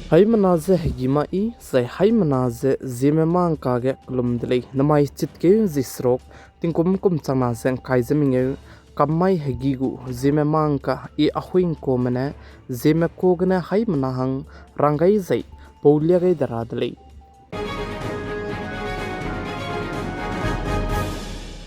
Haimanaze higimai zai haimanaze Zememankanews klumdlei namai chitke zisrok tingkum chana zeng kaizeminge kamai hagigu Zememanka e Ahuibe Zeme kogne haimanahang rangai zai pauliagai daradlei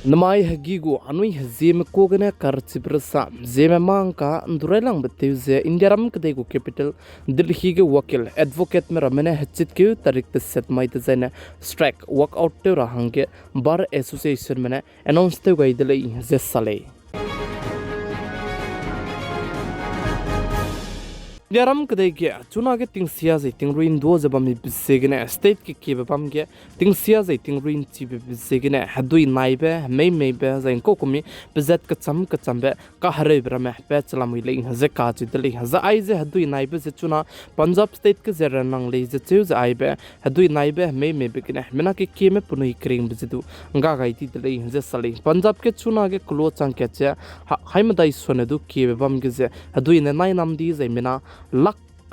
namai hagigu anui Zeme kogne karchibrasa Zememanka ndurelang beteuze indiaram kadegu capital Delhi ke wakil advocate me ramene hachit ke tarik set mai tezena strike workout te rahange bar association mene announce te gaidele zesale Indiaram kadai ke chuna ke ting sia zai ting ruin do zabami bisegene state ke bam ke ting sia zai ting ruin chi bisegene hadui naibe meibe zain ko kumi bizat ka chambe ka hare brame pe chalamui le ze ka chi deli za ai ze hadui naibe ze chuna Punjab state ke zeranang le ze chu za aibe hadui naibe meibe kene mena ke me punui kring bizidu nga gai ti deli ze sali Punjab ke chuna ke klo chang ke cha haimadai sonedu ke bam ke ze hadui ne nai nam di zai mena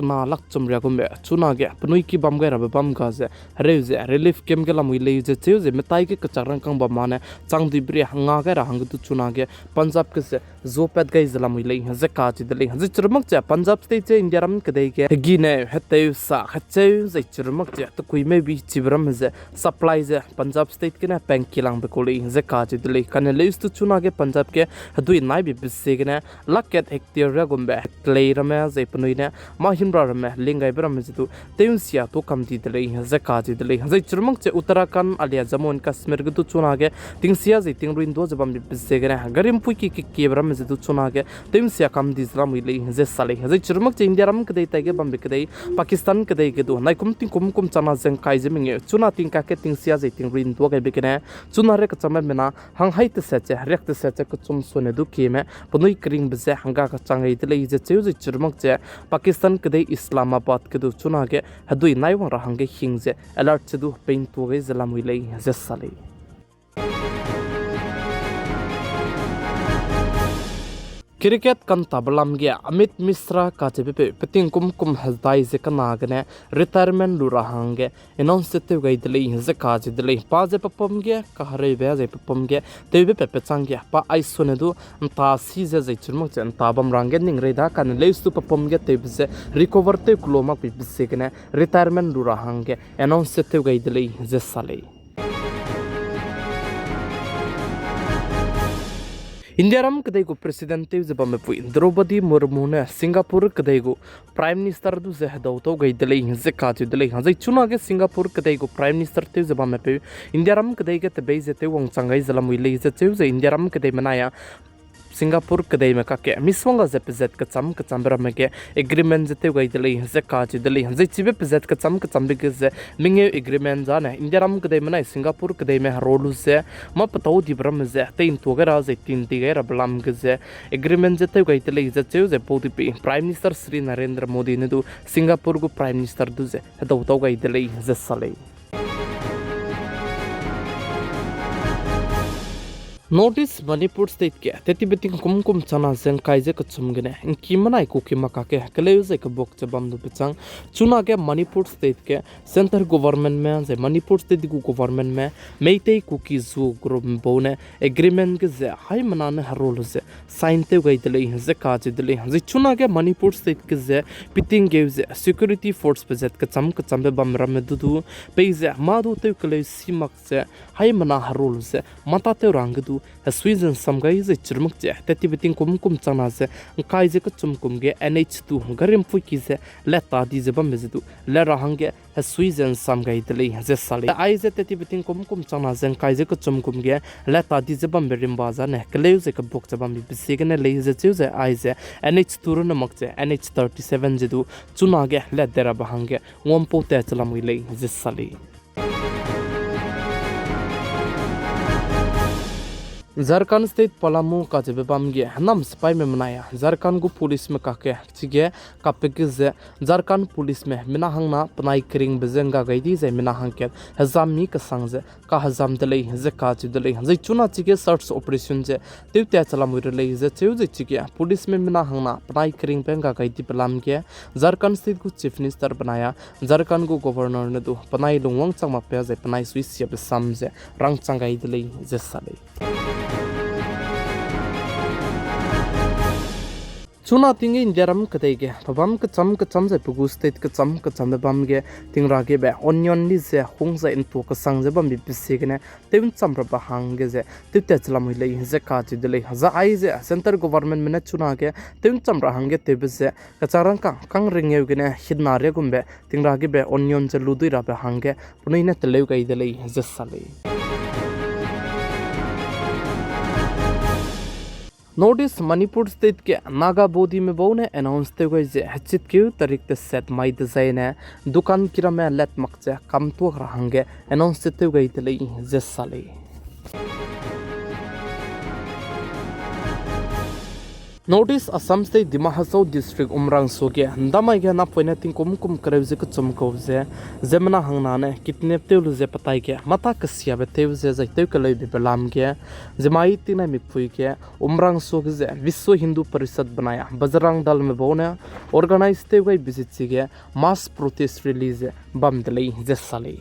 lak chumria gumbe chuna ge pnui ki bam ga ra bam ga ze reuze relief kem ge lamui le je cheuze metai ke kacharang kang ba mane chang di bri hanga ga ra hang tu chuna ge Punjab ke se zo pet ga izlamui le ze ka chi dele ze churmak cha Punjab state che India ram ke dei ge gi ne heteu sa khacheu ze churmak cha to kui me bi chibram ze supply ze Punjab state ke na bank kilang be ko le ze ka chi dele kan le tu chuna ge Punjab ke hadui nai bi se ge na laket hectare ra gumbe klei rama ze pnui ne ma Rame lingai bram zitu teunsia to kamti dele zakati dele zai churmak che Uttarakhand alia Jammu and Kashmir gu chuna ge tingsia zai tingruin do zabam bi segena garim puiki ke bram zitu chuna ge teunsia kamti zram ile ze sale zai churmak che India ram kdei ta ge bam bi kdei Pakistan kdei ge do nai kum chana zeng kai jeming chuna ting ka ke tingsia zai tingruin do ge bikene chuna re ka chama mena hang hai te se che rek te se che ku chum sone du ke me punui kring bze hanga ka changai dele ze cheu zai churmak che Pakistan Islamabad ke du chuna ge hadui naiwang rahange hingze alert che du pain to ge zalamui lei zesale Cricket kan tablam ge Amit Misra ka chepe peting kum hasdai ze kanagne retirement lu rahange announce te gai dele ze ka je dele pa je papam ge ka hare be je papam ge tebe pepe changge pa ai sonedu ta si ze churmuk chen tabam range ning reda kan leistu papam ge tebe ze recover te kloma pi se gene retirement lu rahange announce te gai dele ze sale India ram kadai go president te zabam pui Draupadi Murmu ne Singapore kadai go prime minister du ze hadaw to gai dele ze ka chu dele zai chuna ge Singapore kadai go prime minister te zabam pe India ram kadai ge te be ze te wong changai zalam wi le ze chu ze India ram kadai manaya Singapore kadai me ka ke miswanga ze pzet ka chambra me ke agreement ze te gai dele ze ka chu dele zai chibe pzet ka chambe ge ze minge agreement za na India ram kadai manai Singapore kadai me rolu ze ma patau di bram ze te in to gara ze tin ti ga blam ge ze agreement ze te gai dele ze chu ze podi pe prime minister Sri Narendra Modi ne du Singapore go prime minister du ze hadaw to gai dele ze sale Notice Manipur state ke teti beting kum chana zeng kai je kachum gene ki manai ku ki maka ke kale ze ka bok chabam du pichang chuna ke Manipur state ke center government me ze Manipur state ku government me meitei ku ki zu group bone agreement ke ze hai manane harol ze sign te gai dele ze ka je dele ze chuna ke Manipur state ke ze piting ge ze security force pe zet ka chambe bam ram du du pe ze ma du te kale simak ze hai mana harol ze mata te rang du Sweden samgai ze churmuk che teti biting kum chana ze kai je ka chumkum ge NH2 garim pui ki ze leta di ze bam ze du le rahange Sweden samgai dele ze sale ai ze teti biting kum chana ze kai je ka chumkum ge leta di ze bam berim baza ne kle ze ka bok chabam bi sigene le ze chu ze ai ze NH2 ro namak che NH37 ze du chuna ge le dera bahange wompo te chalam le ze sale Jharkhand state Palamu का जब बमगे नम spy में मनाया झारखंड को police में काके चिगे कापे जे Jharkhand police में मिना हंगना पनाई करिंग बजेंगा गईदी जे मिना हंके हजामी का संग जे का हजाम दले जे का दले जे चुना चिगे सर्च ऑपरेशन जे तिवते चला मुरले जे चेउ जे चिगे पुलिस में मिना हंगना पनाई करिंग बेंगा गईदी पलाम के झारखंड स्टेट को चीफ मिनिस्टर बनाया झारखंड को गवर्नर ने दो पनाई लुंगवांग चंगमा पे जे पनाई स्विस या बेसाम जे रंग चंगाई दले जे साले चुना तिंगे इंडियारम कतेगे पबम के चम जे पुगु स्टेट के चम बम गे तिंगरा के बे ओनियन ली जे होंग इन तो के संग जे बम बिसे गने तेविन चम र हांगे जे तिते चलम ले जे का ति दले जा आई जे सेंटर गवर्नमेंट में चुना के तेविन चम र हांगे तेबे जे कचारंग कंग रिंगे गने हिदना रे गुम्बे तिंगरा के बे ओनियन जे लुदुई रा बे हांगे पुनैने तले गई दले जे साले नॉर्थ ईस्ट मणिपुर स्टेट के नागा बोदी में बहु ने अनाउंस ते गए जे हचित क्यों तारीख ते सेट माई डिजाइन है दुकान किरा में लेट मकचे कम तो रहंगे अनाउंस ते गए तले जे साले नॉर्थ ईस्ट असम स्टेट दिमा हसौ डिस्ट्रिक्ट उमरांग सोगे दमाई के ना पने तिंग कुम करे जे कुचम को जे जेमना हंगना ने कितने तेल जे पताई के मता कसिया बे तेव जे जैते कले बे बलाम के जमाई तिना मिपुई के उमरांग सोगे जे विश्व हिंदू परिषद बनाया बजरंग दल में बोने ऑर्गेनाइज ते गई विजिट के मास प्रोटेस्ट रिलीज बम दले जे साले